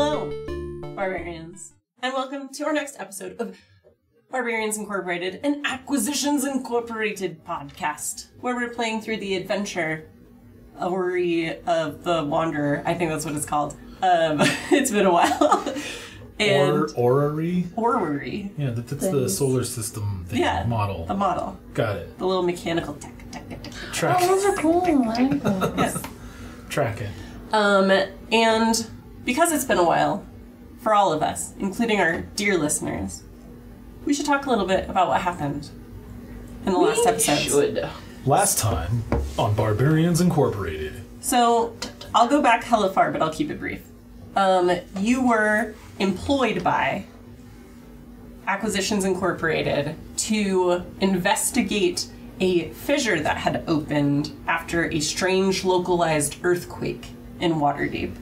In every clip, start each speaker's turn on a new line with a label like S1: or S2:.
S1: Hello, Barbarians, and welcome to our next episode of Barbarians Incorporated, an Acquisitions Incorporated podcast, where we're playing through the adventure of the Wanderer. I think that's what it's called. It's been a while. And
S2: Orrery?
S1: Orrery.
S2: Yeah, that's the solar system thing, model.
S1: The model.
S2: Got it.
S1: The little mechanical tech.
S2: Track.
S3: Oh, those are cool. I like those.
S1: Yes.
S2: Track it.
S1: And because it's been a while, for all of us, including our dear listeners, we should talk a little bit about what happened in the last episode.
S2: Last time on Barbarians Incorporated.
S1: So, I'll go back hella far, but I'll keep it brief. You were employed by Acquisitions Incorporated to investigate a fissure that had opened after a strange localized earthquake in Waterdeep.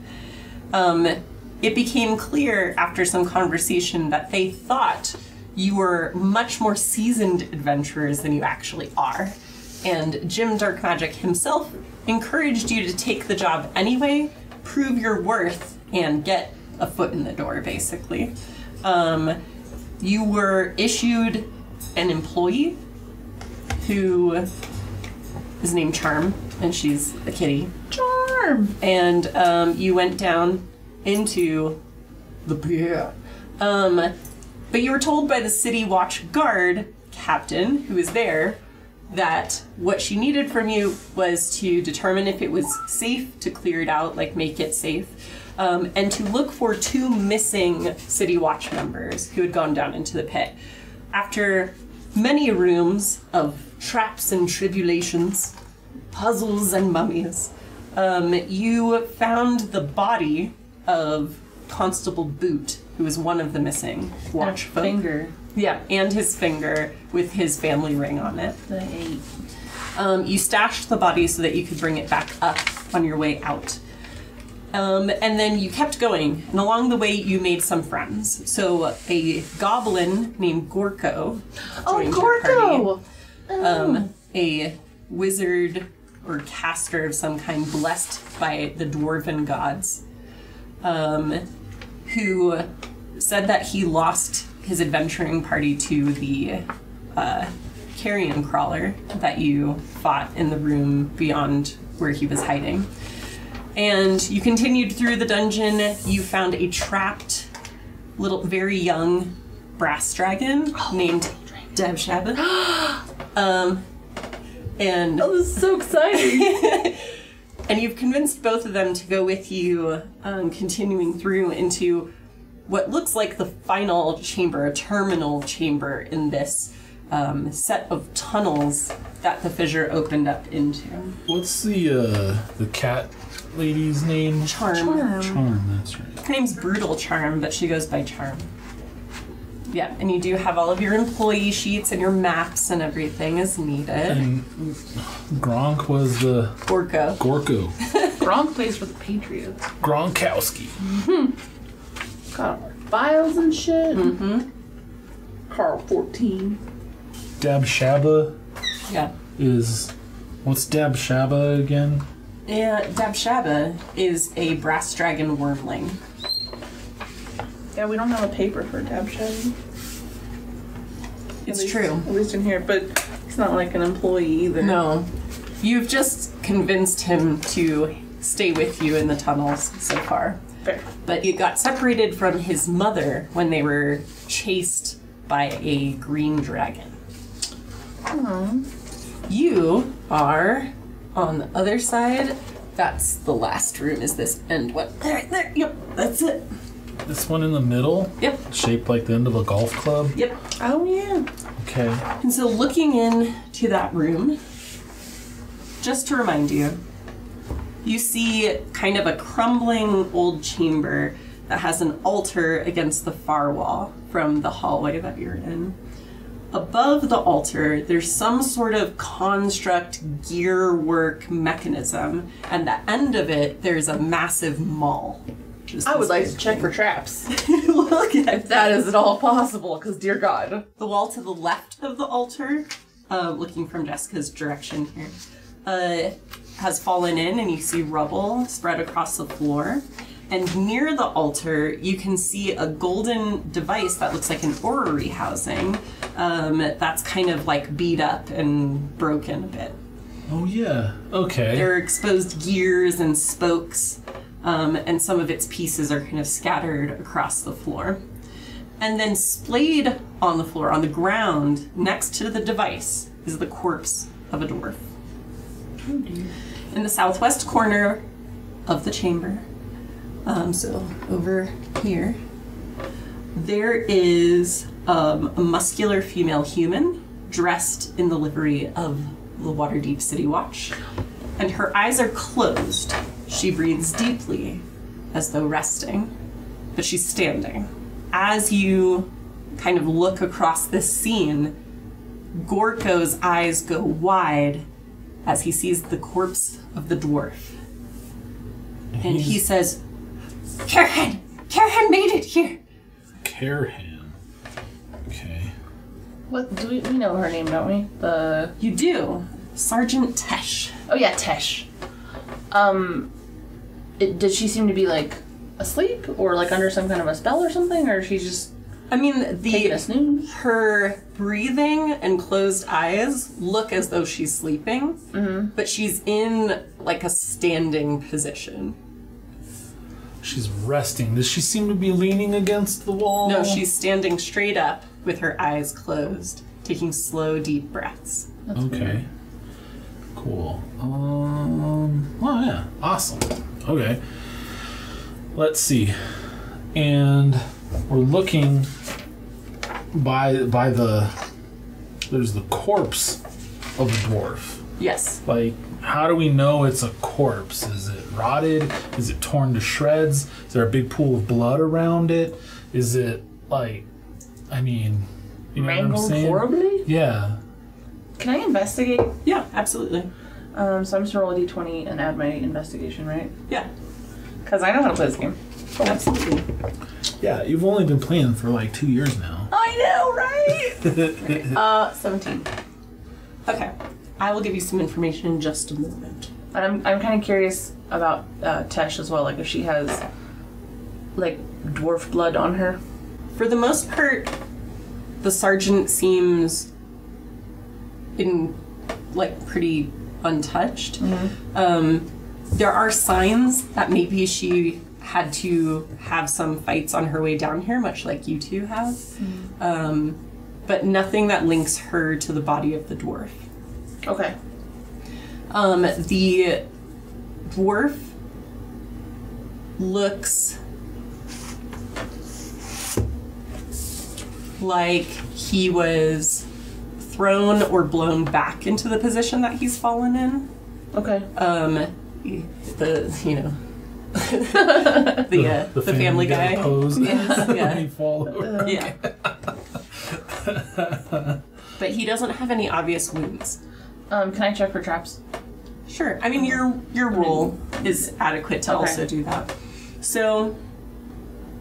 S1: It became clear after some conversation that they thought you were much more seasoned adventurers than you actually are. And Jim Darkmagic himself encouraged you to take the job anyway, prove your worth, and get a foot in the door, basically. You were issued an employee who is named Charm, and she's a kitty.
S3: Charm!
S1: And you went down into the pier. But you were told by the City Watch Guard captain, who was there, that what she needed from you was to determine if it was safe to clear it out, like make it safe, and to look for 2 missing City Watch members who had gone down into the pit. After many rooms of traps and tribulations, puzzles and mummies, you found the body of Constable Boot, who was one of the missing watch folk.
S3: Finger.
S1: Yeah, and his finger with his family ring on it.
S3: The 8.
S1: You stashed the body so that you could bring it back up on your way out. And then you kept going, and along the way you made some friends. So a goblin named Gorkoh joined your
S3: Gorkoh!
S1: party. A wizard or caster of some kind blessed by the dwarven gods, who said that he lost his adventuring party to the carrion crawler that you fought in the room beyond where he was hiding. And you continued through the dungeon. You found a trapped, little, very young brass dragon named Debshaba. And
S3: Oh, this is so exciting!
S1: and you've convinced both of them to go with you, continuing through into what looks like the final chamber, a terminal chamber in this set of tunnels that the fissure opened up into.
S2: What's the cat lady's name?
S1: Charm.
S2: Charm, that's right.
S1: Her name's Brutal Charm, but she goes by Charm. Yeah, and you do have all of your employee sheets and your maps and everything as needed.
S2: And Gronk was the...
S1: Gorkoh.
S3: Gronk plays for the Patriots.
S2: Gronkowski.
S3: Got our files and shit.
S1: Mm-hmm.
S3: Carl 14.
S2: Dabshaba
S1: Yeah.
S2: is... What's Dabshaba again?
S1: Yeah, Dabshaba is a brass dragon wormling.
S3: Yeah, we don't have a paper for Dabshed.
S1: It's true.
S3: At least in here, but he's not like an employee either.
S1: No. You've just convinced him to stay with you in the tunnels so far.
S3: Fair.
S1: But you got separated from his mother when they were chased by a green dragon.
S3: Oh.
S1: You are on the other side. That's the last room, is this end one. There, yep, that's it.
S2: This one in the middle?
S1: Yep.
S2: Shaped like the end of a golf club?
S1: Yep.
S3: Oh, yeah.
S2: Okay.
S1: And so looking into that room, just to remind you, you see kind of a crumbling old chamber that has an altar against the far wall from the hallway that you're in. Above the altar, there's some sort of construct gear work mechanism, and at the end of it, there's a massive maul.
S3: I would like to check for traps.
S1: Look at
S3: If that is at all possible, because dear God.
S1: the wall to the left of the altar, looking from Jessica's direction here, has fallen in, and you see rubble spread across the floor. And near the altar, you can see a golden device that looks like an orrery housing that's kind of like beat up and broken a bit.
S2: Oh, yeah. Okay.
S1: There are exposed gears and spokes, and some of its pieces are kind of scattered across the floor. And then splayed on the floor, on the ground, next to the device, is the corpse of a dwarf.
S3: Oh, dear.
S1: In the southwest corner of the chamber, so over here, there is a muscular female human dressed in the livery of the Waterdeep City Watch, and her eyes are closed. She breathes deeply, as though resting, but she's standing. As you kind of look across this scene, Gorko's eyes go wide as he sees the corpse of the dwarf. And he says, Karahan! Karahan made it here!
S2: Karahan. Okay.
S3: What do we know her name, don't we?
S1: You do. Sergeant Tesh.
S3: Oh yeah, Tesh. Did she seem to be like asleep or like under some kind of a spell or something, or she's just
S1: I mean,
S3: taking a snooze?
S1: her breathing and closed eyes look as though she's sleeping, but she's in like a standing position.
S2: She's resting. Does she seem to be leaning against the wall?
S1: No, she's standing straight up with her eyes closed, taking slow, deep breaths.
S3: That's
S2: Okay.
S3: weird.
S2: Cool. Oh yeah. Awesome. Okay. Let's see. And we're looking by there's the corpse of a dwarf.
S1: Yes.
S2: Like, how do we know it's a corpse? Is it rotted? Is it torn to shreds? Is there a big pool of blood around it? Is it like, I mean, you know what I'm
S3: Mangled
S2: saying?
S3: horribly?
S2: Yeah.
S3: Can I investigate?
S1: Yeah, absolutely.
S3: So I'm just gonna roll a d20 and add my investigation, right?
S1: Yeah,
S3: Because I know how to play this game.
S1: absolutely.
S2: Yeah, you've only been playing for like 2 years now.
S3: I know, right? 17.
S1: Okay. I will give you some information in just a moment.
S3: I'm kind of curious about Tesh as well, like if she has like dwarf blood on her.
S1: For the most part, the sergeant seems in like pretty untouched. There are signs that maybe she had to have some fights on her way down here, much like you two have. But nothing that links her to the body of the dwarf.
S3: Okay.
S1: The dwarf looks like he was thrown or blown back into the position that he's fallen in.
S3: Okay.
S1: The family guy
S2: pose.
S1: Yeah.
S2: He fall over.
S1: Yeah. But he doesn't have any obvious wounds.
S3: Can I check for traps?
S1: Sure. I mean, your roll is adequate to
S3: Okay.
S1: also do that. So,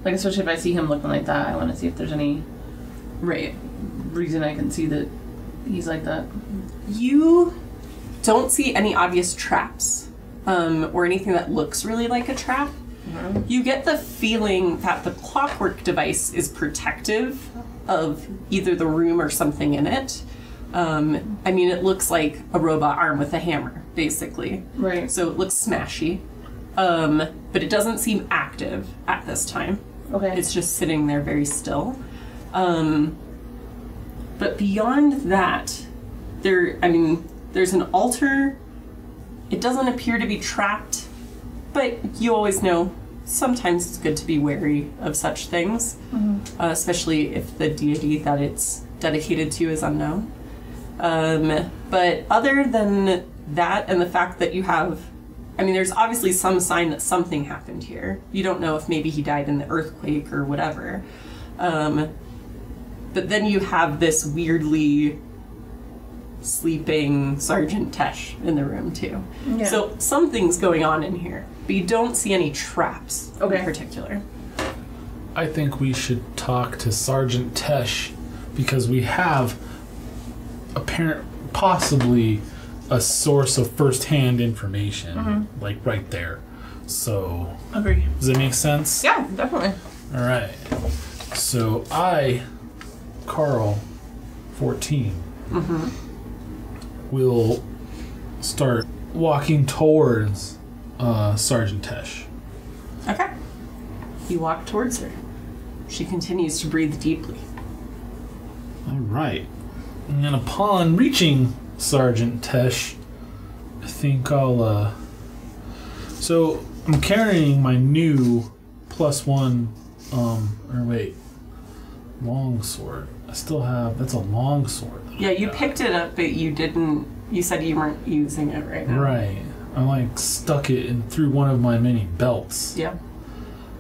S3: Like, especially if I see him looking like that, I want to see if there's any
S1: right.
S3: reason I can see that he's like that.
S1: You don't see any obvious traps or anything that looks really like a trap. You get the feeling that the clockwork device is protective of either the room or something in it. I mean, it looks like a robot arm with a hammer, basically.
S3: Right.
S1: So it looks smashy. But it doesn't seem active at this time.
S3: Okay.
S1: It's just sitting there very still. But beyond that, there's an altar. It doesn't appear to be trapped, but you always know sometimes it's good to be wary of such things, especially if the deity that it's dedicated to is unknown. But other than that, and the fact that you have, there's obviously some sign that something happened here. You don't know if maybe he died in the earthquake or whatever. But then you have this weirdly sleeping Sergeant Tesh in the room too.
S3: Yeah.
S1: So something's going on in here, but you don't see any traps
S3: Okay.
S1: in particular.
S2: I think we should talk to Sergeant Tesh because we have possibly a source of first-hand information, like right there. So,
S3: Agree.
S2: does that make sense?
S3: Yeah, definitely.
S2: All right. So I, Carl, 14, will start walking towards Sergeant Tesh.
S1: Okay. You walk towards her. She continues to breathe deeply.
S2: All right. And upon reaching Sergeant Tesh, I think I'll, so I'm carrying my new +1, longsword. I still have, that's a longsword.
S1: Yeah, you picked it up, but you didn't, you said you weren't using it right now.
S2: Right. I like stuck it in through one of my many belts.
S1: Yeah.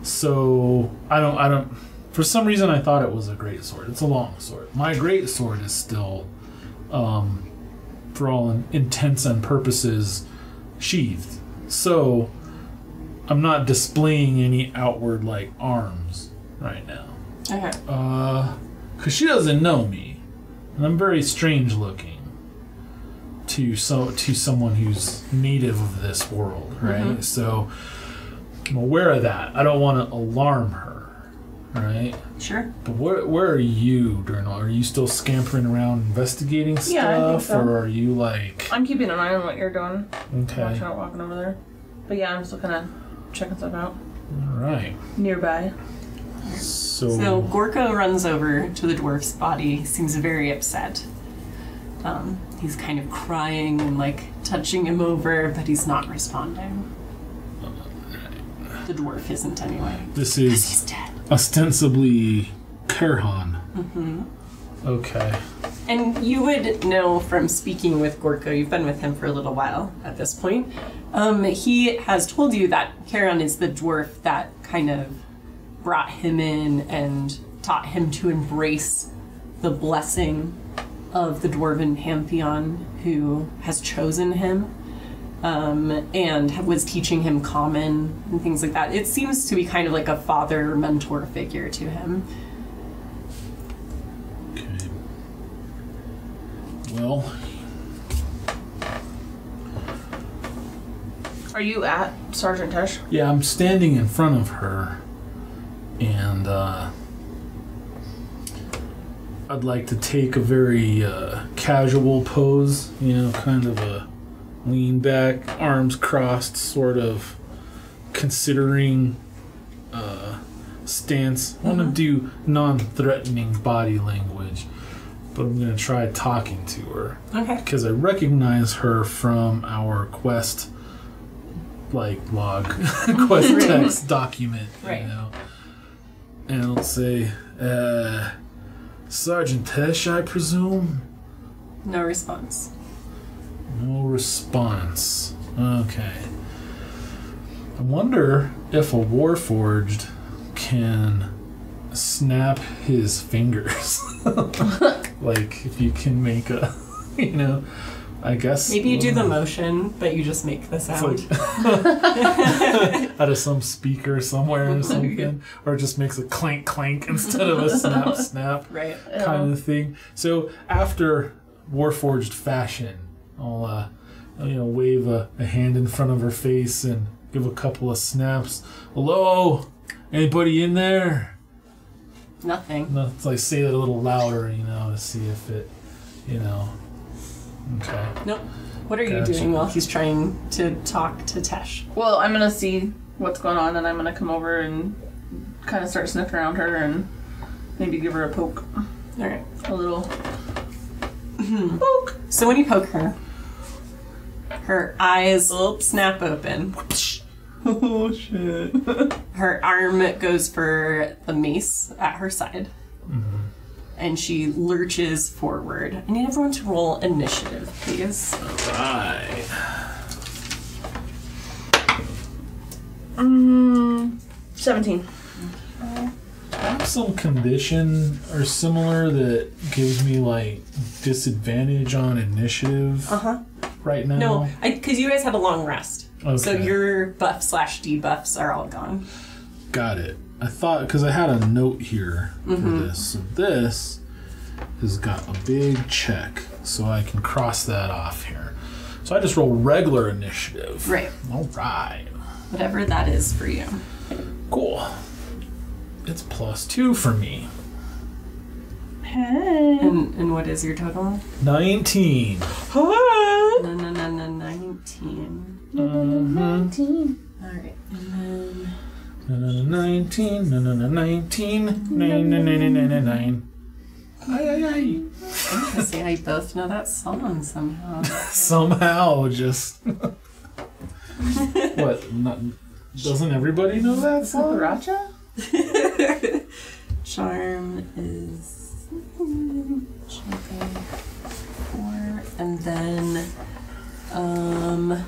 S2: So I don't, for some reason I thought it was a great sword. It's a long sword. My great sword is still, for all intents and purposes, sheathed. So I'm not displaying any outward like arms right now.
S1: Okay.
S2: Cause she doesn't know me, and I'm very strange looking to someone who's native of this world, right? So I'm aware of that. I don't want to alarm her, right?
S1: Sure.
S2: But where are you during all? Are you still scampering around investigating stuff,
S3: Yeah, I think so.
S2: or are you like?
S3: I'm keeping an eye on what you're doing.
S2: Okay.
S3: Watching out, walking over there. But yeah, I'm still kind of checking stuff out
S2: All right.
S3: nearby.
S1: So Gorkoh runs over to the dwarf's body, seems very upset. He's kind of crying and like touching him over, but he's not responding. The dwarf isn't anyway.
S2: This
S1: Because
S2: is
S1: he's dead.
S2: ostensibly Kerhan. Okay.
S1: And you would know from speaking with Gorkoh, you've been with him for a little while at this point. He has told you that Charon is the dwarf that kind of brought him in and taught him to embrace the blessing of the dwarven pantheon who has chosen him, and was teaching him common and things like that. It seems to be kind of like a father mentor figure to him.
S2: Okay. Well,
S3: Are you at Sergeant Tesh?
S2: yeah, I'm standing in front of her, and I'd like to take a very casual pose, you know, kind of a lean back, arms crossed, sort of considering stance. I want to do non-threatening body language, but I'm going to try talking to her.
S1: Okay.
S2: Because I recognize her from our quest, like, log, quest text document,
S1: Right.
S2: you know. And I'll say, Sergeant Tesh, I presume?
S1: No response.
S2: No response. Okay. I wonder if a Warforged can snap his fingers. Like, if you can make a, you know, I guess.
S1: Maybe you do the motion, but you just make the sound.
S2: It's like out of some speaker somewhere or something, or it just makes a clank clank instead of a snap snap
S1: Right.
S2: kind of thing. So after Warforged fashion, I'll wave a hand in front of her face and give a couple of snaps. Hello, anybody in there?
S1: Nothing.
S2: No, it's like say that a little louder, you know, to see if it, you know. Okay.
S1: Nope. What are you
S2: Gotcha.
S1: doing while he's trying to talk to Tesh?
S3: Well, I'm gonna see what's going on, and I'm gonna come over and kind of start sniffing around her and maybe give her a poke.
S1: All right.
S3: A little poke.
S1: So when you poke her, her eyes snap open.
S3: Oh shit.
S1: Her arm goes for the mace at her side. And she lurches forward. I need everyone to roll initiative, please.
S2: Right.
S3: 17.
S2: I have some condition or similar that gives me like disadvantage on initiative right now.
S1: No, because you guys had a long rest.
S2: Okay.
S1: So your buff/debuffs are all gone.
S2: Got it. I thought, because I had a note here for this. So this has got a big check, so I can cross that off here. So I just roll regular initiative.
S1: Right.
S2: All right.
S1: Whatever that is for you.
S2: Cool. It's +2 for me.
S3: Hey.
S1: And what is your total?
S2: 19.
S1: No, 19.
S3: 19.
S1: Alright, and then...
S2: 19. 9. Ay.
S1: I see how you both know that song somehow.
S2: Somehow, just... What? Doesn't everybody know that song?
S3: Raja?
S1: Charm is... 4, and then... Bloop,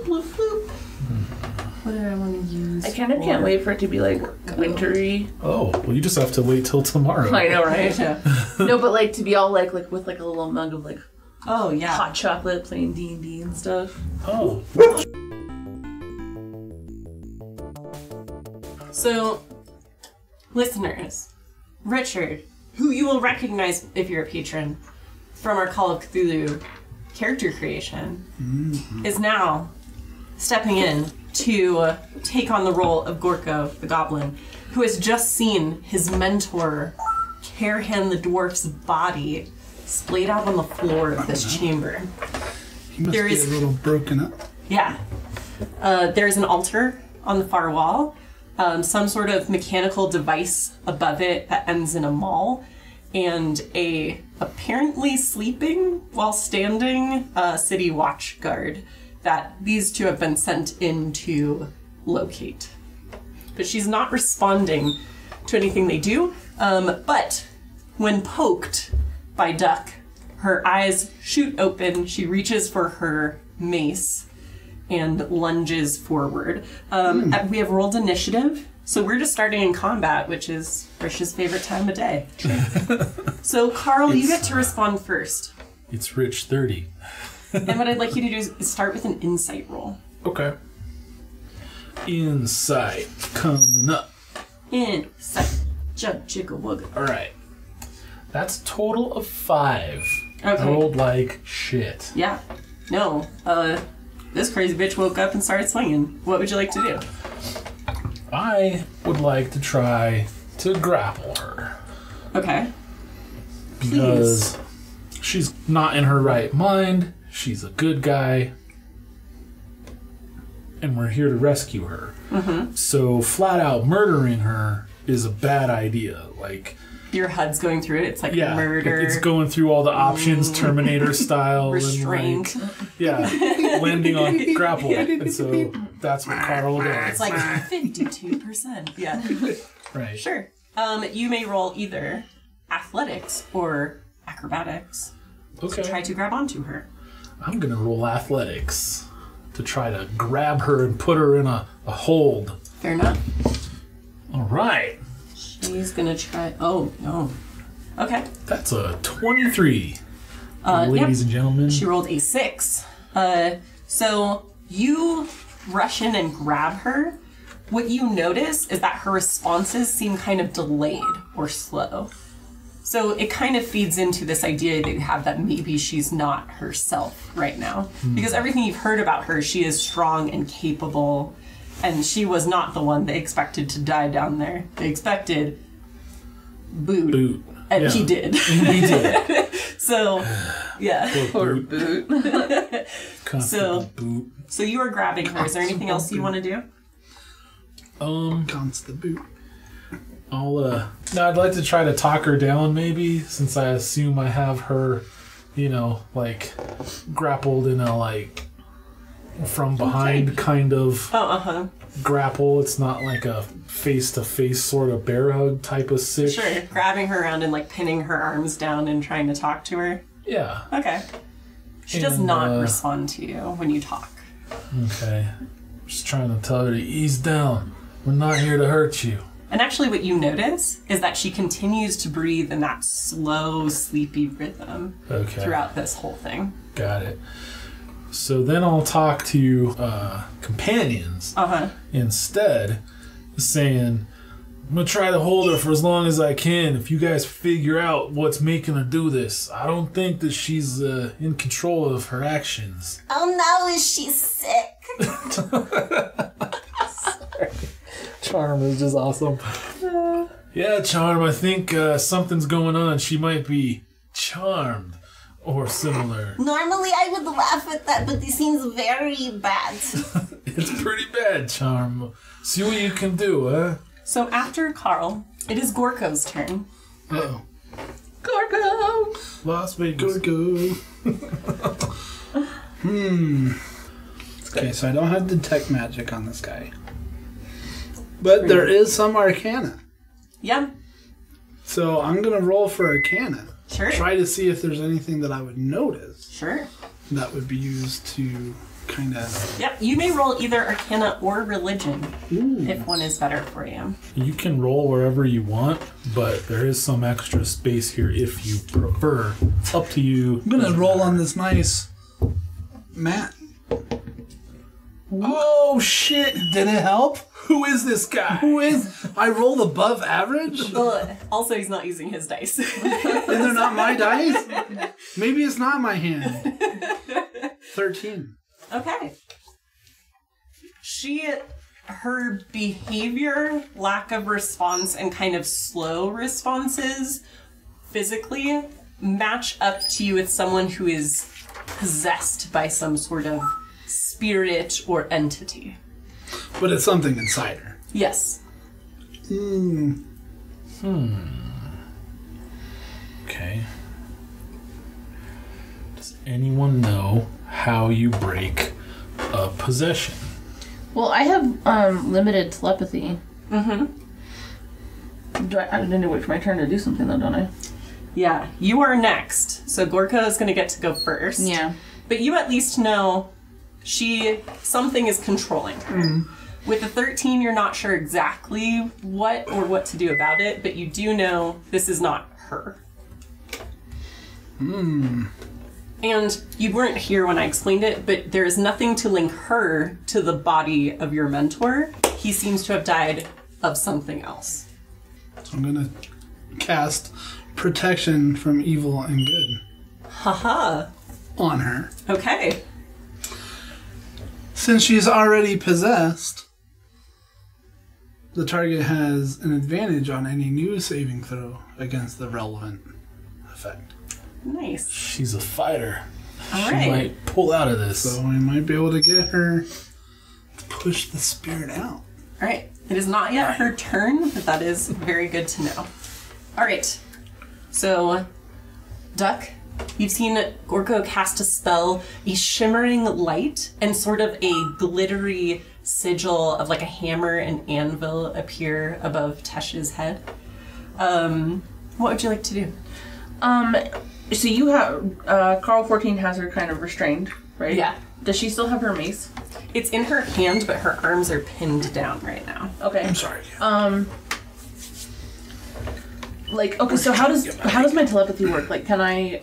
S1: bloop, bloop. What did I want to use?
S3: I kind of can't wait for it to be like wintry.
S2: Oh, well, you just have to wait till tomorrow.
S3: I know, right?
S1: Yeah.
S3: No, but like to be all like with like a little mug of like
S1: Oh, yeah.
S3: hot chocolate, playing D&D and stuff.
S2: Oh.
S1: So, listeners, Richard, who you will recognize if you're a patron from our Call of Cthulhu character creation, is now stepping in to take on the role of Gorkoh, the goblin, who has just seen his mentor carry the dwarf's body splayed out on the floor of this chamber.
S4: He must
S1: There
S4: be
S1: is-
S4: a little broken up.
S1: Yeah. There's an altar on the far wall, some sort of mechanical device above it that ends in a maul, and a apparently sleeping while standing city watch guard that these two have been sent in to locate. But she's not responding to anything they do, but when poked by Duck, her eyes shoot open, she reaches for her mace and lunges forward. We have rolled initiative, so we're just starting in combat, which is Rish's favorite time of day. So, Carl, you get to respond first.
S2: It's Rich 30.
S1: And what I'd like you to do is start with an insight roll.
S2: Okay. Insight coming up.
S1: Insight. Jug, jiggle, wuggle.
S2: Alright. That's a total of 5. I
S1: Okay.
S2: rolled like shit.
S1: Yeah. No. This crazy bitch woke up and started swinging. What would you like to do?
S2: I would like to try to grapple her.
S1: Okay.
S2: Because she's not in her right mind. She's a good guy. And we're here to rescue her. So flat out murdering her is a bad idea. Like,
S1: Your HUD's going through it. It's like
S2: yeah,
S1: murder.
S2: it's going through all the options, Terminator style.
S1: Restraint.
S2: And like, yeah, landing on grapple. And so that's what Carl does.
S1: It's like 52%. Yeah.
S2: Right.
S1: Sure. You may roll either athletics or acrobatics
S2: Okay.
S1: to try to grab onto her.
S2: I'm going to roll athletics to try to grab her and put her in a hold.
S1: Fair enough.
S2: All right.
S1: She's gonna try. Oh, no. Okay.
S2: That's a 23.
S1: Yep.
S2: Ladies and gentlemen.
S1: She rolled a 6. So you rush in and grab her. What you notice is that her responses seem kind of delayed or slow. So it kind of feeds into this idea that you have that maybe she's not herself right now. Because everything you've heard about her, she is strong and capable, and she was not the one they expected to die down there. They expected Boot. And
S2: Yeah.
S1: he did.
S2: He did.
S1: So, yeah.
S3: Or
S2: Boot.
S3: boot.
S2: Constable Boot.
S1: So you are grabbing her. Is there anything else you want to do?
S4: Const the boot.
S2: No, I'd like to try to talk her down maybe, since I assume I have her, like grappled in a like from behind kind of grapple. It's not like a face-to-face sort of bear hug type of sick.
S1: Sure. Grabbing her around and like pinning her arms down and trying to talk to her.
S2: Yeah.
S1: Okay. She does
S2: And,
S1: not respond to you when you talk.
S2: Okay. Just trying to tell her to ease down. We're not here to hurt you.
S1: And actually what you notice is that she continues to breathe in that slow, sleepy rhythm throughout this whole thing.
S2: Got it. So then I'll talk to companions instead, saying, I'm going to try to hold her for as long as I can. If you guys figure out what's making her do this, I don't think that she's in control of her actions.
S5: Oh no, is she sick?
S2: Charm is just awesome. Yeah, Charm, I think something's going on. She might be charmed or similar.
S5: Normally I would laugh at that, but this seems very bad.
S2: It's pretty bad, Charm. See what you can do, huh?
S1: So after Carl, it is Gorko's turn.
S4: Uh-oh.
S3: Gorkoh!
S2: Las Vegas.
S4: Go. Okay, so I don't have detect magic on this guy. But there is some arcana.
S1: Yeah,
S4: So I'm going to roll for arcana.
S1: sure.
S4: Try to see if there's anything that I would notice
S1: Sure.
S4: that would be used to kind of...
S1: Yep, you may roll either Arcana or Religion if one is better for you.
S2: You can roll wherever you want, but there is some extra space here if you prefer. It's up to you.
S4: I'm going to roll on this nice mat. Oh, shit. Did it help?
S2: Who is this guy?
S4: Who is... I rolled above average?
S1: Also, he's not using his dice.
S4: And they're not my dice? Maybe it's not my hand. 13.
S1: Okay. Her behavior, lack of response, and kind of slow responses physically match up to you with someone who is possessed by some sort of spirit or entity.
S4: But it's something inside her.
S1: Yes.
S2: Okay. Does anyone know how you break a possession?
S3: Well, I have limited telepathy. Mm-hmm. I didn't wait for my turn to do something though, don't I?
S1: Yeah, you are next. So Gorkoh is going to get to go first.
S3: Yeah.
S1: But you at least know something is controlling her. With a 13, you're not sure exactly what or what to do about it, but you do know this is not her. And you weren't here when I explained it, but there is nothing to link her to the body of your mentor. He seems to have died of something else.
S4: So I'm going to cast protection from evil and good
S1: Haha.
S4: on her.
S1: Okay.
S4: Since she's already possessed, the target has an advantage on any new saving throw against the relevant effect.
S1: Nice.
S2: She's a fighter.
S1: All
S2: She
S1: right.
S2: might pull out of this.
S4: So we might be able to get her to push the spirit out.
S1: All right. It is not yet her turn, but that is very good to know. All right. So, Duck, you've seen Gorkoh cast a spell, a shimmering light, and sort of a glittery sigil of like a hammer and anvil appear above Tesh's head. What would you like to do?
S3: So you have Carl 14 has her kind of restrained, right?
S1: Yeah.
S3: Does she still have her mace?
S1: It's in her hand, but her arms are pinned down right now.
S3: Okay.
S4: I'm sorry.
S3: Like, okay, so how does my telepathy work? Like, can I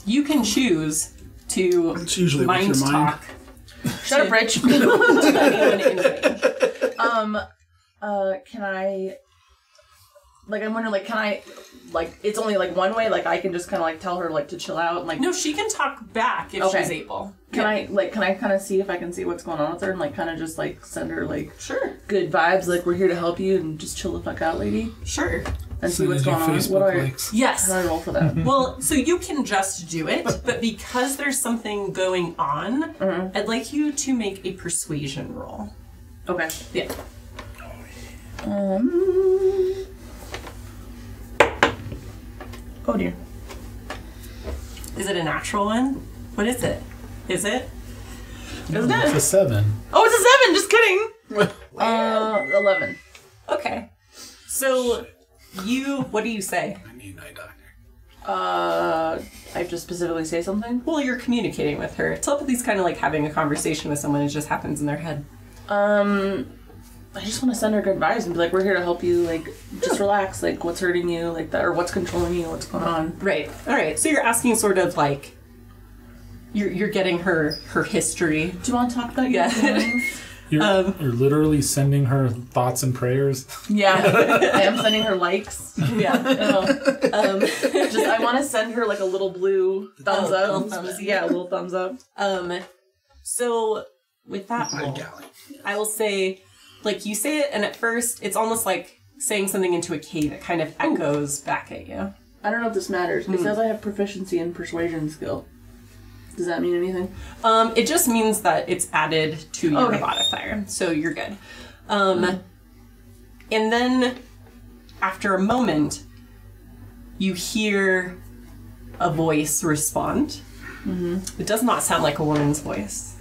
S1: You can choose to
S4: It's usually with your mind.
S1: talk
S3: shut up, Rich?
S1: to anyone in range.
S3: Can I? Like, I'm wondering, like, can I? Like, it's only like one way. Like, I can just kind of like tell her like to chill out. And, like,
S1: No, she can talk back if
S3: Okay.
S1: she's able.
S3: Can I kind of see if I can see what's going on with her and like kind of just like send her like
S1: Sure.
S3: good vibes, like we're here to help you and just chill the fuck out, lady,
S1: Sure.
S3: and see
S4: Send
S3: what's
S4: you
S3: going on.
S4: Facebook
S3: What do I?
S4: likes.
S1: Yes.
S3: How do I roll for that?
S1: Well, so you can just do it, but because there's something going on, I'd like you to make a persuasion roll.
S3: Okay.
S1: Yeah.
S3: Oh dear.
S1: Is it a natural one? What is it? Is it?
S3: Isn't
S2: It's
S3: it?
S2: a 7.
S3: Oh, it's a 7. Just kidding. 11.
S1: Okay. So what do you say?
S4: I need an eye doctor.
S3: I have to specifically say something.
S1: Well, you're communicating with her. Telepathy's kind of like having a conversation with someone. It just happens in their head.
S3: I just want to send her good vibes and be like, we're here to help you. Like, just relax. Like, what's hurting you? Like that, or what's controlling you? What's going on?
S1: Right. All right. So you're asking sort of like you're getting her history.
S3: Do you want to talk about your
S1: Yeah.
S3: feelings?
S2: You're literally sending her thoughts and prayers.
S3: Yeah, I am sending her likes.
S1: Yeah.
S3: Just I want to send her like a little blue thumbs up.
S1: Little thumbs.
S3: Yeah, a little thumbs up.
S1: So with that
S4: Eye
S1: roll,
S4: galley.
S1: I will say like you say it, and at first it's almost like saying something into a cave. It kind of echoes back at you.
S3: I don't know if this matters. It says I have proficiency in persuasion skill. Does that mean anything?
S1: It just means that it's added to your modifier, so you're good. And then, after a moment, you hear a voice respond. It does not sound like a woman's voice.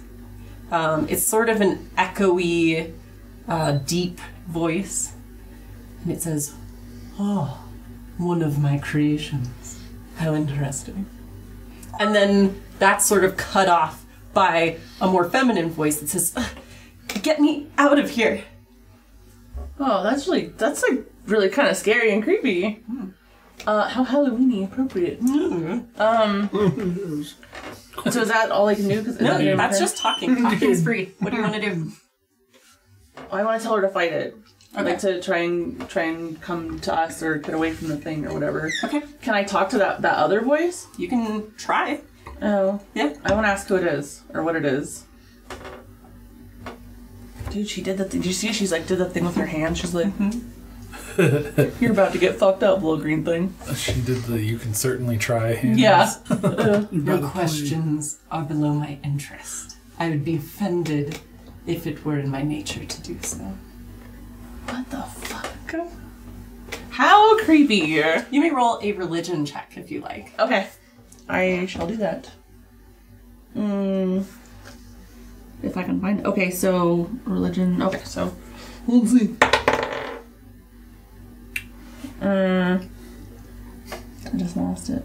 S1: It's sort of an echoey, deep voice. And it says, "Oh, one of my creations. How interesting." And then that's sort of cut off by a more feminine voice that says, "Get me out of here."
S3: Oh, that's like really kind of scary and creepy. How Halloween-y appropriate. So is that all I can do?
S1: No, that's just talking. Talking is free. What do you want to do?
S3: I want to tell her to fight it.
S1: Okay.
S3: Like to try and come to us or get away from the thing or whatever.
S1: Okay.
S3: Can I talk to that other voice?
S1: You can try.
S3: Oh.
S1: Yeah.
S3: I want to ask who it is or what it is. Dude, she did the thing. Did you see? She's like did the thing with her hand. She's like, "You're about to get fucked up, little green thing."
S2: She did the you can certainly try hands.
S3: Yeah.
S1: Your questions are below my interest. I would be offended if it were in my nature to do so.
S3: What the fuck? How creepy.
S1: You may roll a religion check if you like.
S3: Okay. I shall do that. If I can find it. Okay, so religion. Okay, so let's see. I just lost it.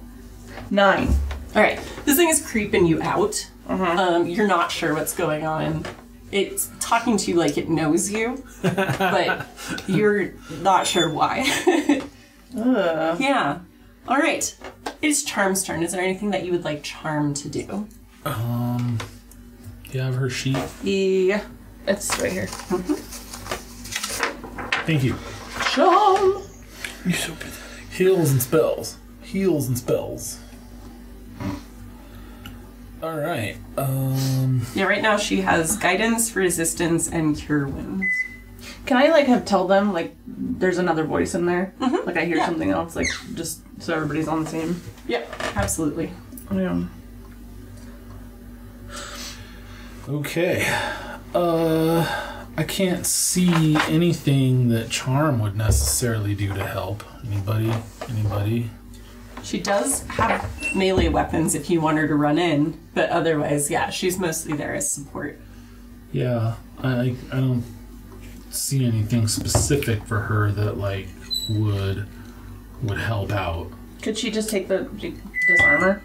S3: 9.
S1: All right. This thing is creeping you out. You're not sure what's going on. It's talking to you like it knows you, but you're not sure why. Yeah. All right. It's Charm's turn. Is there anything that you would like Charm to do?
S2: You have her sheet.
S3: Yeah. It's right here.
S2: Thank you.
S3: Charm!
S4: You're so pathetic.
S2: Heals and spells. Heals and spells. Alright.
S1: Yeah, right now she has guidance, resistance, and cure wounds.
S3: Can I like tell them like there's another voice in there? Like I hear something else, like just so everybody's on the same.
S1: Yep, absolutely.
S3: Yeah.
S2: Okay. I can't see anything that Charm would necessarily do to help. Anybody?
S1: She does have melee weapons if you want her to run in, but otherwise, yeah, she's mostly there as support.
S2: Yeah, I don't see anything specific for her that like would help out.
S3: Could she just take the disarm her?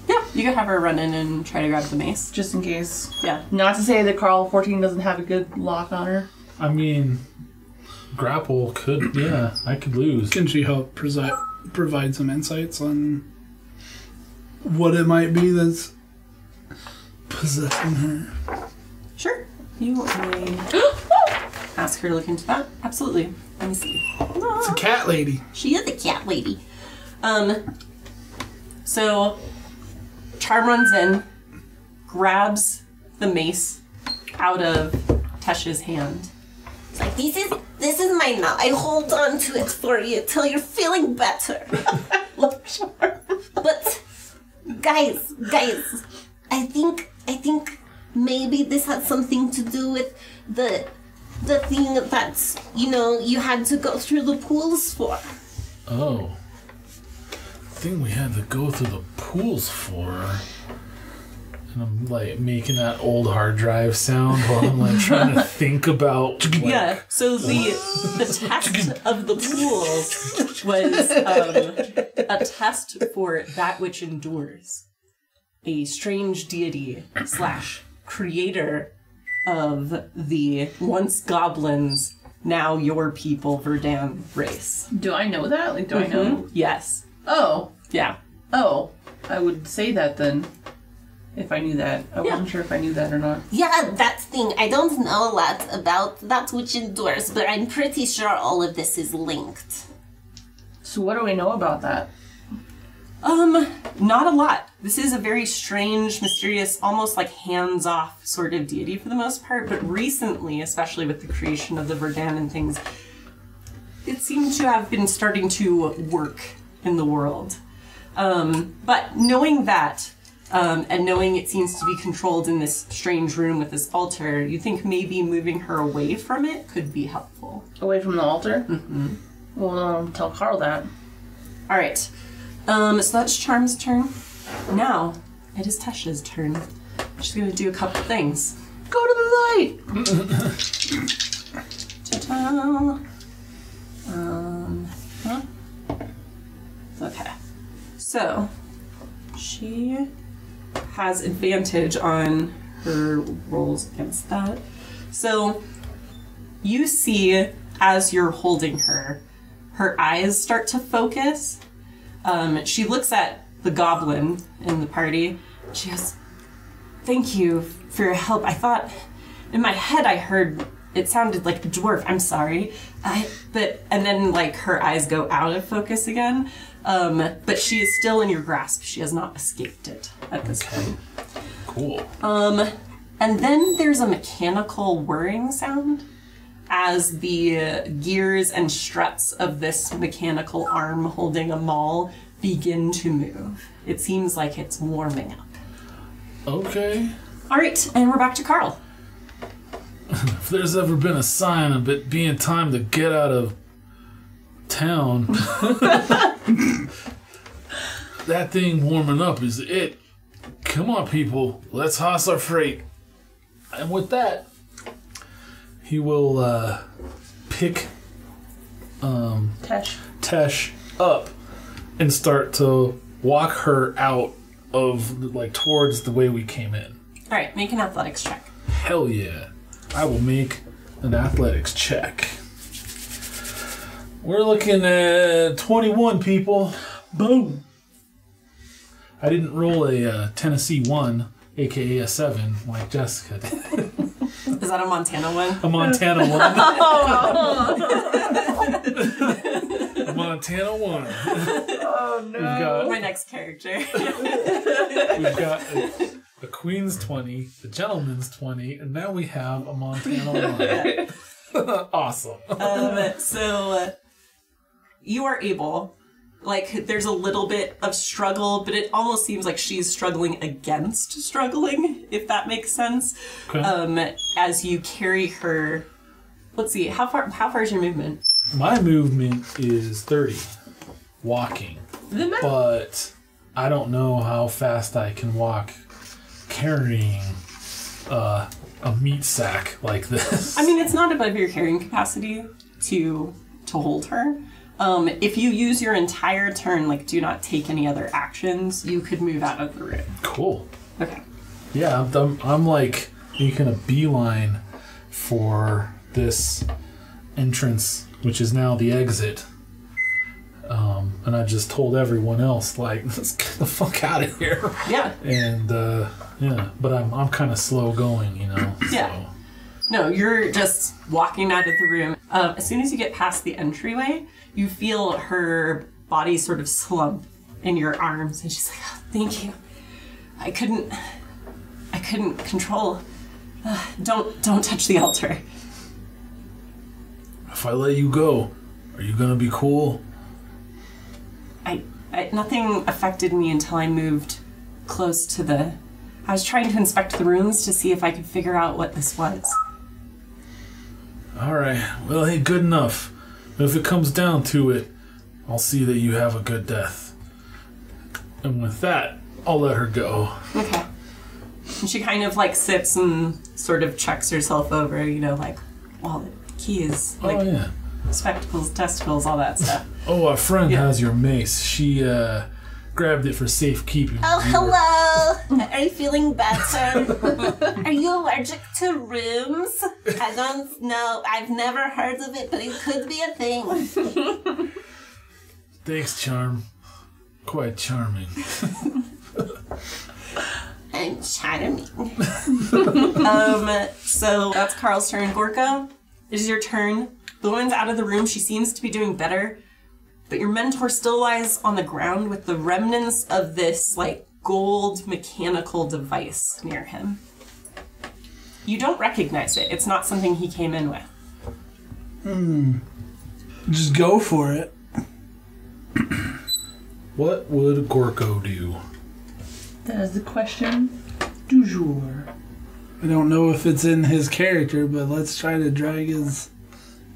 S1: Yeah, you could have her run in and try to grab the mace.
S3: Just in case.
S1: Yeah.
S3: Not to say that Carl 14 doesn't have a good lock on her.
S2: I mean, grapple could, yeah, I could lose.
S4: Can she help provide some insights on what it might be that's possessing her?
S1: Sure. You may ask her to look into that. Absolutely. Let me see.
S4: It's a cat lady.
S5: She is the cat lady.
S1: So Charm runs in, grabs the mace out of Tesh's hand.
S5: It's like, this is mine now. I hold on to it for you till you're feeling better. But guys, I think maybe this had something to do with the thing that, you had to go through the pools for.
S2: Oh. Thing we had to go through the pools for. And I'm like making that old hard drive sound while I'm like trying to think about. Like,
S1: Yeah, so the test of the pools was a test for that which endures. A strange deity / creator of the once goblins, now your people Verdun race.
S3: Do I know that? Like, do I know?
S1: Yes.
S3: Oh.
S1: Yeah.
S3: Oh. I would say that then. If I knew that. I wasn't sure if I knew that or not.
S5: Yeah, that thing. I don't know a lot about that which endures, but I'm pretty sure all of this is linked.
S3: So what do we know about that?
S1: Not a lot. This is a very strange, mysterious, almost like hands-off sort of deity for the most part, but recently, especially with the creation of the Verdun and things, it seemed to have been starting to work in the world. But knowing that, and knowing it seems to be controlled in this strange room with this altar, you think maybe moving her away from it could be helpful.
S3: Away from the altar? Mm-hmm. Well, tell Carl that.
S1: All right. So that's Charm's turn. Now, it is Tasha's turn. She's going to do a couple things.
S3: Go to the light!
S1: Ta-ta. Huh? Okay. So, she has advantage on her rolls against that. So, you see, as you're holding her, her eyes start to focus. She looks at the goblin in the party. She goes, "Thank you for your help. I thought, in my head I heard it sounded like a dwarf. I'm sorry." And then like her eyes go out of focus again. But she is still in your grasp. She has not escaped it at this point.
S2: Cool.
S1: And then there's a mechanical whirring sound as the gears and struts of this mechanical arm holding a maul begin to move. It seems like it's warming up.
S2: Okay.
S1: All right, and we're back to Carl.
S2: If there's ever been a sign of it being time to get out of town, that thing warming up is it. Come on, people. Let's hoss our freight. And with that, he will pick Tesh up and start to walk her out of, like, towards the way we came in.
S1: All right, make an athletics check.
S2: Hell yeah. I will make an athletics check. We're looking at 21, people. Boom. I didn't roll a Tennessee 1, aka a 7, like Jessica did.
S1: Is that a Montana one?
S2: A Montana 1. A Montana 1.
S3: Oh no.
S2: We've got,
S1: My next character.
S2: we've got a Queen's 20, a Gentleman's 20, and now we have a Montana 1. Awesome.
S1: So you are able, like, there's a little bit of struggle, but it almost seems like she's struggling against struggling, if that makes sense.
S2: Okay.
S1: As you carry her. Let's see, how far is your movement?
S2: My movement is 30, walking. But I don't know how fast I can walk carrying a meat sack like this.
S1: I mean, it's not above your carrying capacity to hold her. If you use your entire turn, like, do not take any other actions, you could move out of the room.
S2: Cool.
S1: Okay.
S2: Yeah, I'm like making a beeline for this entrance, which is now the exit. And I just told everyone else, like, let's get the fuck out of here.
S1: Yeah.
S2: And yeah, but I'm kind of slow going, you know.
S1: Yeah.
S2: So.
S1: No, you're just walking out of the room. As soon as you get past the entryway, you feel her body sort of slump in your arms, and she's like, "Oh, thank you. I couldn't control. Don't touch the altar."
S2: If I let you go, are you gonna be cool?
S1: Nothing affected me until I moved close to the... I was trying to inspect the rooms to see if I could figure out what this was.
S2: Alright, well, hey, good enough. If it comes down to it, I'll see that you have a good death. And with that, I'll let her go.
S1: Okay. And she kind of, like, sits and sort of checks herself over, you know, like, wallet, keys, like,
S2: oh, yeah.
S1: spectacles, testicles, all that stuff.
S2: Oh, our friend has your mace. She grabbed it for safekeeping.
S5: Oh, hello. Are you feeling better? Are you allergic to rooms? I don't know. I've never heard of it, but it could be a thing.
S2: Thanks, Charm. Quite charming.
S5: I'm charming.
S1: So that's Carl's turn. Gorkoh, it is your turn. The woman's out of the room. She seems to be doing better. But your mentor still lies on the ground with the remnants of this, like, gold mechanical device near him. You don't recognize it. It's not something he came in with.
S4: Just go for it.
S2: What would Gorkoh do?
S3: That is the question du jour.
S4: I don't know if it's in his character, but let's try to drag his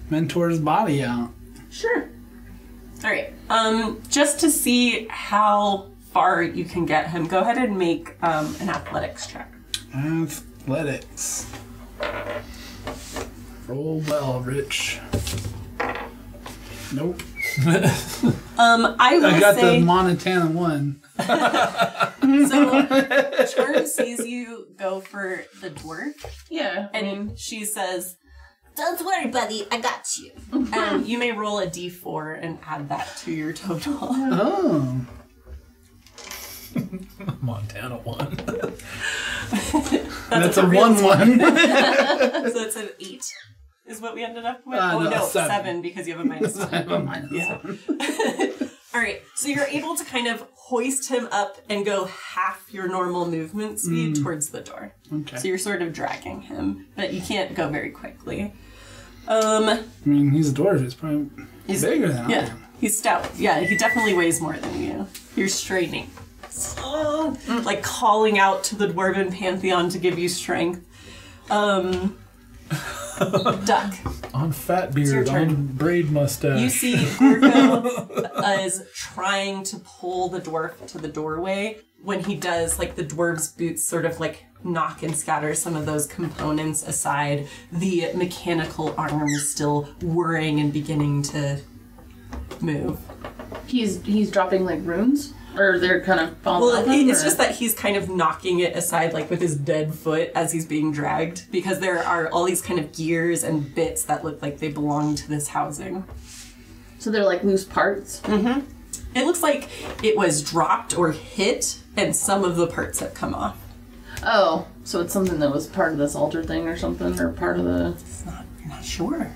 S4: mentor's body out.
S3: Sure.
S1: All right. Just to see how far you can get him, go ahead and make an athletics check.
S4: Athletics. Roll well, Rich. Nope.
S1: I
S4: got
S1: say,
S4: the Montana one.
S1: so Charm sees you go for the dwarf,
S3: Yeah.
S1: and she says,
S5: Don't worry, buddy. I got you.
S1: and you may roll a d4 and add that to your total.
S4: Oh.
S2: Montana 1.
S4: That's a
S1: real
S4: 1-1.
S1: So it's an 8 is what we ended up with?
S4: No,
S1: 7 because you have a minus 1. Yeah. All right, so you're able to kind of hoist him up and go half your normal movement speed towards the door.
S4: Okay.
S1: So you're sort of dragging him, but you can't go very quickly. I
S4: mean, he's a dwarf. He's probably bigger than I am.
S1: He's stout. Yeah, he definitely weighs more than you. You're straining. Like calling out to the dwarven pantheon to give you strength. Duck.
S2: On fat
S1: your
S2: beard,
S1: turn.
S2: on braid mustache.
S1: You see Gorkoh is trying to pull the dwarf to the doorway. When he does, like, the dwarf's boots sort of, like, knock and scatter some of those components aside. The mechanical arm is still whirring and beginning to move.
S3: He's dropping like runes? Or they're kind of falling off him,
S1: It's
S3: or?
S1: just that he's kind of knocking it aside, like, with his dead foot as he's being dragged. Because there are all these kind of gears and bits that look like they belong to this housing.
S3: So they're like loose parts?
S1: Mm-hmm. It looks like it was dropped or hit, and some of the parts have come off.
S3: Oh, so it's something that was part of this altar thing or something, or part of the...
S1: You're not sure.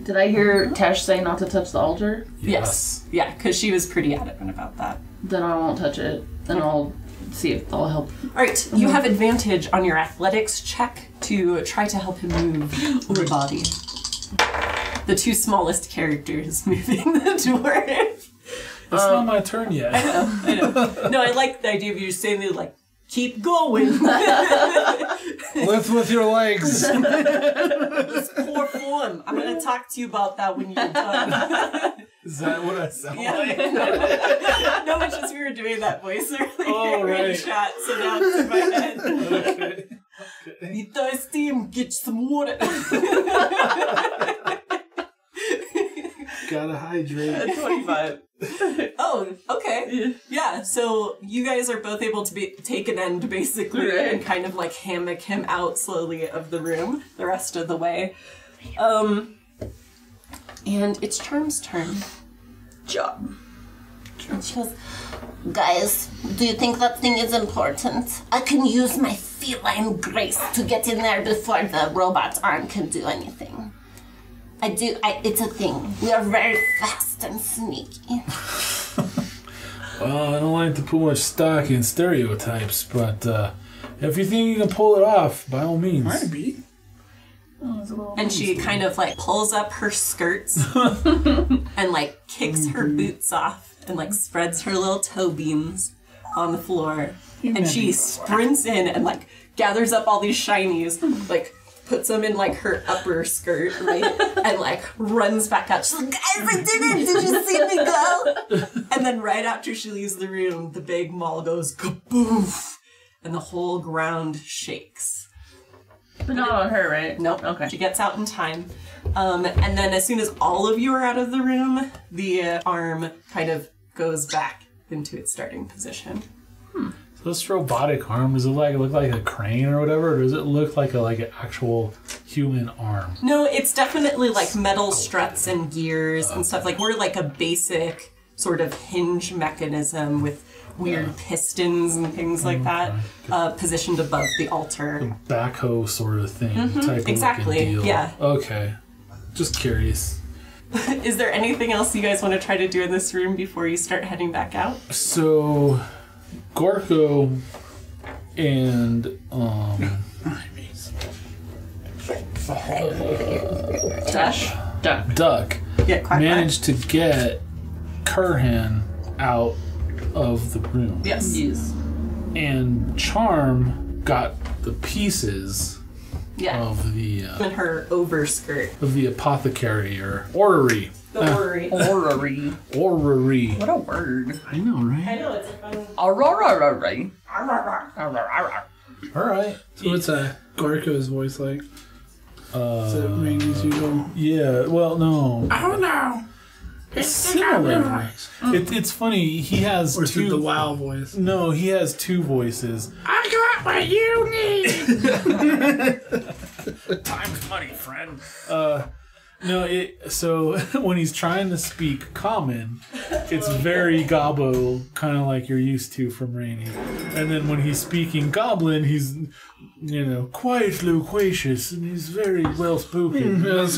S3: Did I hear Tesh say not to touch the altar?
S1: Yes. Yeah, because she was pretty adamant about that.
S3: Then I won't touch it. Then I'll see if I'll help.
S1: All right, you have advantage on your athletics check to try to help him move the body. The two smallest characters moving the dwarf.
S2: It's not my turn yet.
S1: I know. No, I like the idea of you saying that, like, keep going.
S4: Lift with your legs.
S1: It's poor form. I'm going to talk to you about that when you're done.
S2: Is that what I sound
S1: Yeah.
S2: like?
S1: No, it's just we were doing that voice earlier
S2: Oh,
S1: in
S2: right.
S1: chat, so now it's in my head.
S2: Okay.
S1: You thirsty? Get some water.
S4: Gotta hydrate.
S3: 25.
S1: Oh, okay. Yeah, so you guys are both able to take an end, basically,
S3: Right.
S1: and kind of, like, hammock him out slowly of the room the rest of the way. And it's Charm's turn.
S3: Job.
S5: And she goes, Guys, do you think that thing is important? I can use my feline grace to get in there before the robot arm can do anything. It's a thing. We are very fast and sneaky.
S2: Well, I don't like to put much stock in stereotypes, but if you think you can pull it off, by all means.
S4: Might be.
S1: And she kind of, like, pulls up her skirts and, like, kicks her boots off and, like, spreads her little toe beams on the floor. And she sprints in and, like, gathers up all these shinies, like, puts them in, like, her upper skirt, right? And, like, runs back out. She's like,
S5: Guys, I did it! Did you see me go?
S1: and then right after she leaves the room, the big maul goes kaboof, and the whole ground shakes.
S3: But not on her, right?
S1: Nope.
S3: Okay.
S1: She gets out in time. And then as soon as all of you are out of the room, the arm kind of goes back into its starting position.
S2: So this robotic arm, does it look like a crane or whatever, or does it look like an actual human arm?
S1: No, it's definitely like metal struts and gears and stuff. Like, we're like a basic sort of hinge mechanism with weird pistons and things like that, positioned above the altar.
S2: Backhoe sort of thing. Type of
S1: exactly,
S2: looking deal.
S1: yeah.
S2: Okay. Just curious.
S1: Is there anything else you guys want to try to do in this room before you start heading back out?
S2: So, Gorkoh and Duck
S1: Yeah, quack,
S2: managed to get Kurhan out of the room.
S1: Yes.
S2: And Charm got the pieces
S1: Yeah.
S2: of the
S1: In her overskirt.
S2: apothecary or orrery.
S1: The worry.
S3: Orrery.
S2: Orrery.
S3: What a word.
S2: I know, right?
S1: I know, it's a fun...
S3: Orrery.
S2: All right.
S4: So what's Gorko's voice like? Is it Rainey's usual?
S2: Yeah. Well, no.
S4: Oh no!
S2: It's similar. It's funny. He has
S4: Or is it
S2: two.
S4: the WoW voice?
S2: No, he has two voices.
S4: I got what you need!
S2: Time's money, friend. No, so when he's trying to speak common, it's very gobbo, kind of like you're used to from Rainey. And then when he's speaking goblin, he's, quite loquacious, and he's very well spoken. Yes,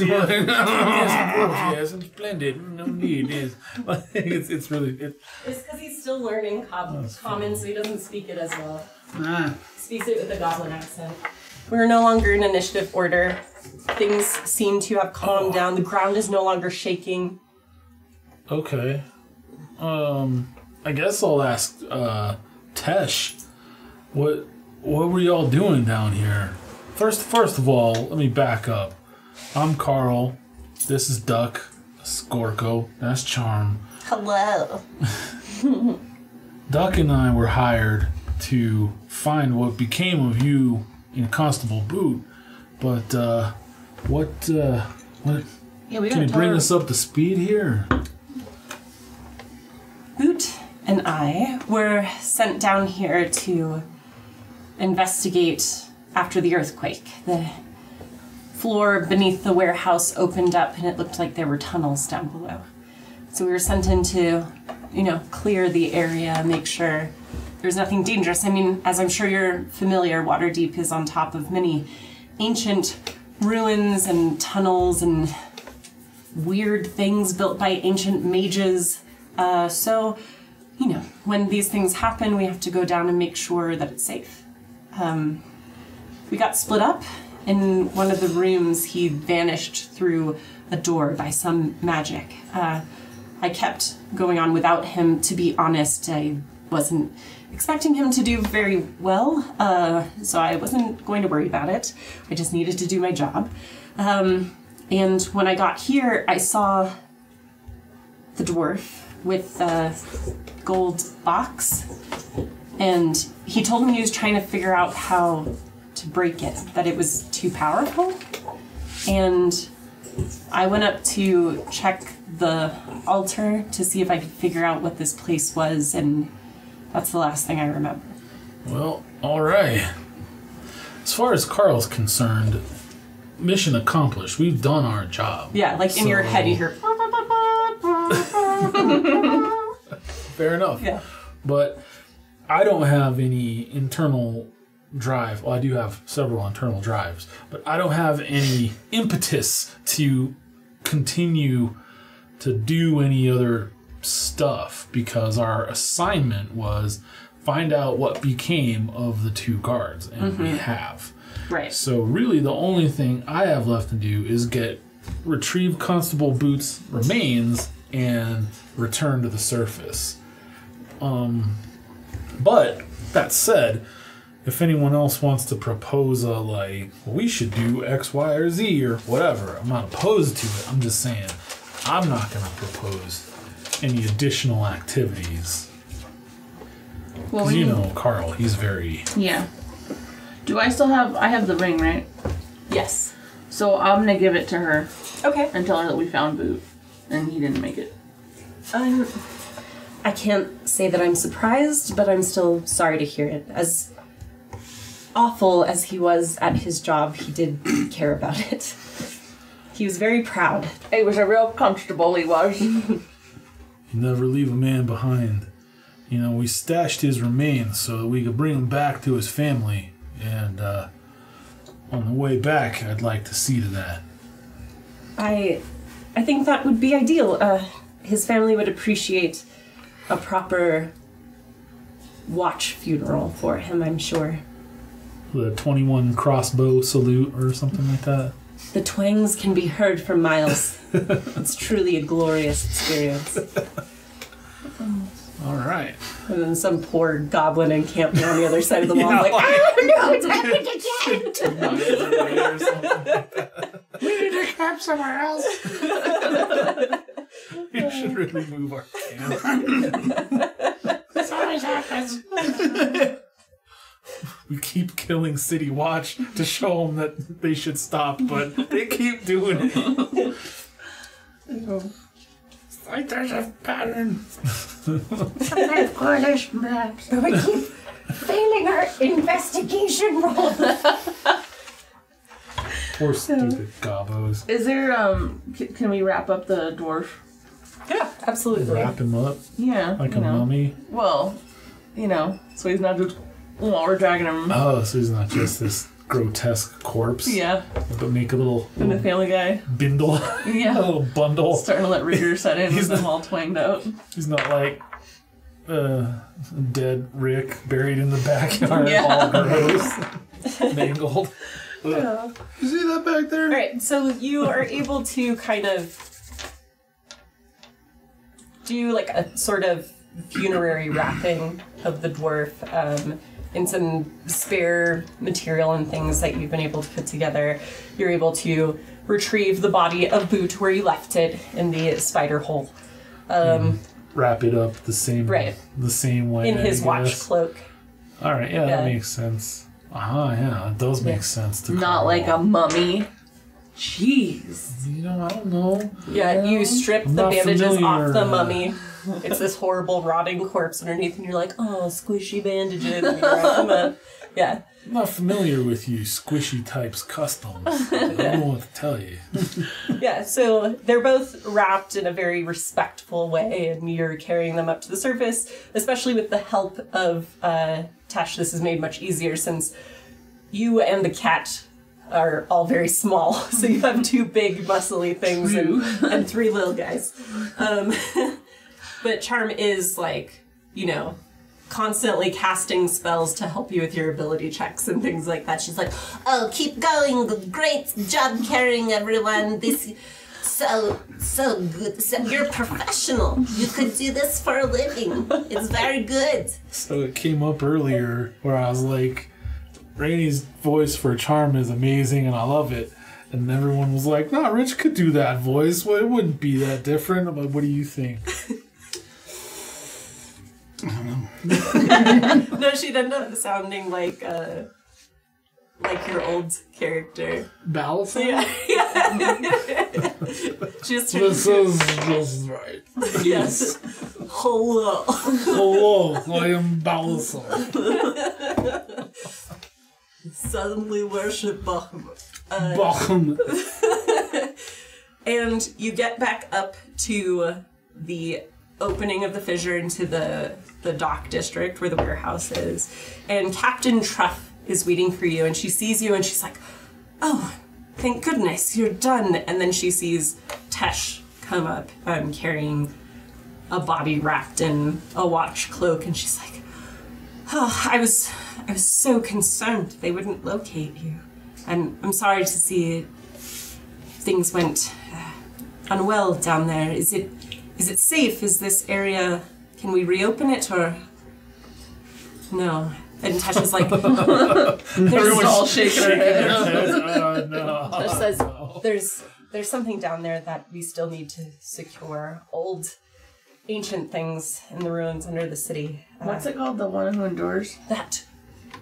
S2: and splendid. No need. It's really...
S1: It's because he's still learning common, so he doesn't speak it as well.
S4: Ah,
S1: Speaks it with a goblin accent. We're no longer in initiative order. Things seem to have calmed down. The ground is no longer shaking.
S2: Okay. I guess I'll ask Tesh, what were y'all doing down here? First of all, let me back up. I'm Carl. This is Duck. That's Gorkoh. That's Charm.
S5: Hello.
S2: Duck and I were hired to find what became of you in Constable Boot, but what
S3: Yeah, we
S2: can you bring us up to speed here?
S1: Boot and I were sent down here to investigate after the earthquake. The floor beneath the warehouse opened up and it looked like there were tunnels down below. So we were sent in to, clear the area, make sure there's nothing dangerous. I mean, as I'm sure you're familiar, Waterdeep is on top of many ancient ruins and tunnels and weird things built by ancient mages. So, when these things happen, we have to go down and make sure that it's safe. We got split up. In one of the rooms, he vanished through a door by some magic. I kept going on without him. To be honest, I wasn't expecting him to do very well, so I wasn't going to worry about it. I just needed to do my job. And when I got here, I saw the dwarf with the gold box, and he told me he was trying to figure out how to break it, that it was too powerful. And I went up to check the altar to see if I could figure out what this place was, and that's the last thing I remember.
S2: Well, all right. As far as Carl's concerned, mission accomplished. We've done our job.
S1: Yeah, like in your head you hear...
S2: Fair enough.
S1: Yeah.
S2: But I don't have any internal drive. Well, I do have several internal drives, but I don't have any impetus to continue to do any other stuff because our assignment was find out what became of the two guards, and we have.
S1: Right.
S2: So really the only thing I have left to do is retrieve Constable Boots' remains and return to the surface. But that said, if anyone else wants to propose we should do X, Y, or Z or whatever, I'm not opposed to it. I'm just saying I'm not going to propose any additional activities.
S3: Well,
S2: Because Carl, he's very...
S3: Yeah. Do I still have... I have the ring, right?
S1: Yes.
S3: So I'm going to give it to her
S1: Okay.
S3: and tell her that we found Boot and he didn't make it.
S1: I can't say that I'm surprised, but I'm still sorry to hear it. As awful as he was at his job, he did care about it. He was very proud.
S3: He was a real constable, he was.
S2: You never leave a man behind. We stashed his remains so that we could bring him back to his family. And on the way back, I'd like to see to that.
S1: I think that would be ideal. His family would appreciate a proper watch funeral for him, I'm sure.
S2: The 21 crossbow salute or something like that.
S1: The twangs can be heard for miles. It's truly a glorious experience.
S2: All right.
S1: And then some poor goblin encampment on the other side of the wall, like, oh no, it's happened again!
S4: We need to camp somewhere else.
S2: We should really move our camp.
S4: This always happens.
S2: We keep killing City Watch to show them that they should stop, but they keep doing it.
S4: It's like there's a pattern. Sometimes correlation maps.
S5: But we keep failing our investigation roll.
S2: Poor stupid gobos.
S3: Is there, can we wrap up the dwarf?
S1: Yeah, absolutely.
S2: Wrap him up
S3: Yeah.
S2: like
S3: you
S2: a
S3: know.
S2: mummy.
S3: Well, so he's not just, we're dragging him.
S2: Oh, so he's not just this grotesque corpse.
S3: Yeah.
S2: But make a little,
S3: And the Family Guy.
S2: bindle.
S3: Yeah.
S2: A little bundle.
S3: Starting to let rigor set in
S2: He's
S3: with them all twanged out.
S2: He's not like dead Rick buried in the backyard,
S3: Yeah.
S2: all gross, mangled.
S4: You see that back there?
S1: All right, so you are able to kind of do like a sort of funerary wrapping of the dwarf in some spare material and things that you've been able to put together. You're able to retrieve the body of Boot where you left it in the spider hole.
S2: Wrap it up the same way.
S1: In his
S2: I
S1: watch
S2: guess.
S1: cloak.
S2: All right, yeah, that makes sense. Yeah, it does make sense to
S3: Not like a mummy. Jeez.
S2: I don't know.
S1: Yeah, you strip
S2: I'm
S1: the
S2: not
S1: bandages
S2: familiar,
S1: off the mummy. It's this horrible rotting corpse underneath, and you're like, oh, squishy bandages. And you wrap them up. Yeah.
S2: I'm not familiar with you squishy types customs. I don't know what to tell you.
S1: Yeah, so they're both wrapped in a very respectful way, and you're carrying them up to the surface, especially with the help of Tesh. This is made much easier since you and the cat are all very small. So you have two big, muscly things and three little guys. But Charm is like, constantly casting spells to help you with your ability checks and things like that. She's like,
S5: Oh, keep going. Great job carrying everyone. This so good. So, you're professional. You could do this for a living. It's very good.
S2: So it came up earlier where I was like, Rainey's voice for Charm is amazing and I love it. And everyone was like, no, Rich could do that voice. Well, it wouldn't be that different. I'm like, what do you think?
S1: no, she'd end up sounding like your old character.
S4: Balance?
S1: Yeah. Just
S4: This is right.
S1: yes. Hello.
S4: Hello, I am Balazar.
S1: Suddenly worship Bahamut.
S4: Bahamut.
S1: And you get back up to the opening of the fissure into the dock district where the warehouse is. And Captain Truff is waiting for you, and she sees you and she's like, oh, thank goodness, you're done. And then she sees Tesh come up carrying a body wrapped in a watch cloak, and she's like, oh, I was so concerned they wouldn't locate you. And I'm sorry to see things went unwell down there. Is it safe? Is this area, can we reopen it or no? And Tasha's like,
S3: Everyone's all shaking her head.
S2: Oh, no.
S1: Tash says, there's something down there that we still need to secure. Old, ancient things in the ruins under the city.
S3: What's it called? The one who endures?
S1: That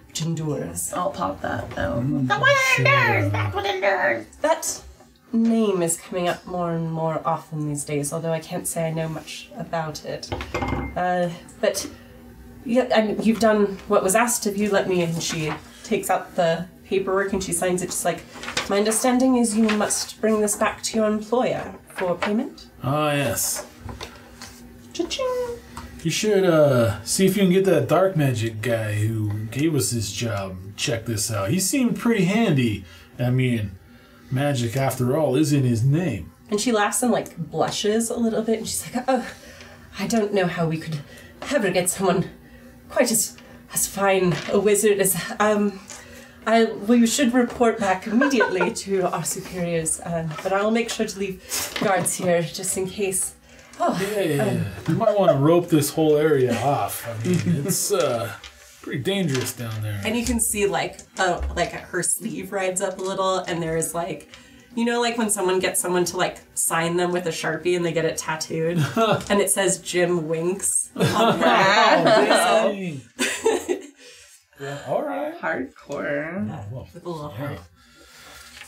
S1: which endures.
S3: I'll pop that out.
S5: The one endures. That's what endures.
S1: That name is coming up more and more often these days, although I can't say I know much about it. But yeah, I mean, you've done what was asked of you. Let me. And she takes out the paperwork and she signs it. Just like, my understanding is you must bring this back to your employer for payment.
S2: Ah, yes.
S1: Cha-ching.
S2: You should see if you can get that dark magic guy who gave us this job. Check this out. He seemed pretty handy. I mean, magic, after all, is in his name.
S1: And she laughs and like blushes a little bit, and she's like, oh, I don't know how we could ever get someone quite as fine a wizard as you should report back immediately to our superiors, but I will make sure to leave guards here just in case.
S2: Yeah. You might want to rope this whole area off. I mean, it's pretty dangerous down there.
S1: And you can see like her sleeve rides up a little, and there's like, you know, like when someone gets someone to like sign them with a Sharpie and they get it tattooed, and it says Jim Winks on
S2: Dang. Yeah, all right.
S3: Hardcore.
S2: Oh, well,
S1: with a little heart.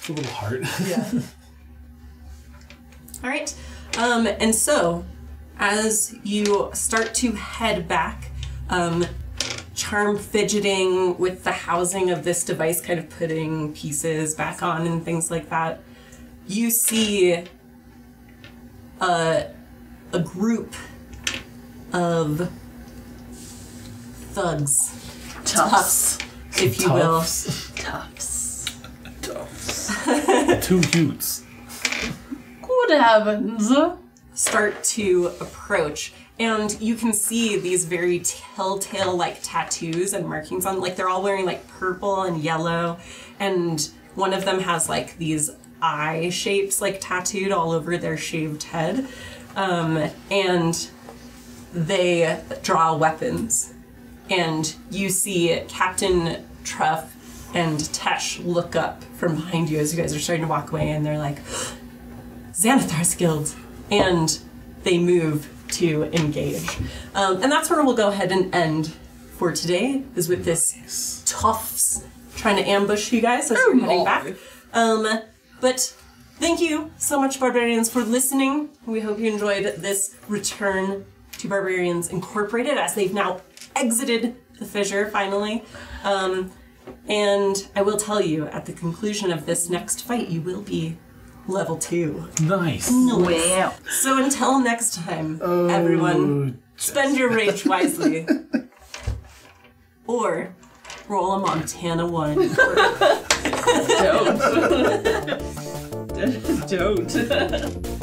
S2: a little heart.
S1: Yeah. All right. And so, as you start to head back, Charm fidgeting with the housing of this device, kind of putting pieces back on and things like that, you see a group of thugs.
S3: Toughs.
S1: If you will.
S3: Toughs.
S2: 2 Utes.
S3: Good heavens.
S1: Start to approach, and you can see these very telltale like tattoos and markings on, like they're all wearing like purple and yellow, and one of them has like these eye shapes like tattooed all over their shaved head, and they draw weapons. And you see Captain Truff and Tesh look up from behind you as you guys are starting to walk away, and they're like, Xanathar's Guild. And they move to engage. And that's where we'll go ahead and end for today, is with this toughs trying to ambush you guys as you're heading back. But thank you so much, Barbarians, for listening. We hope you enjoyed this return to Barbarians Incorporated, as they've now exited the fissure, finally. And I will tell you, at the conclusion of this next fight, you will be level 2.
S2: Nice.
S3: Wow.
S1: So until next time, everyone, spend your rage wisely. Or roll a Montana 1.
S3: Don't. Don't.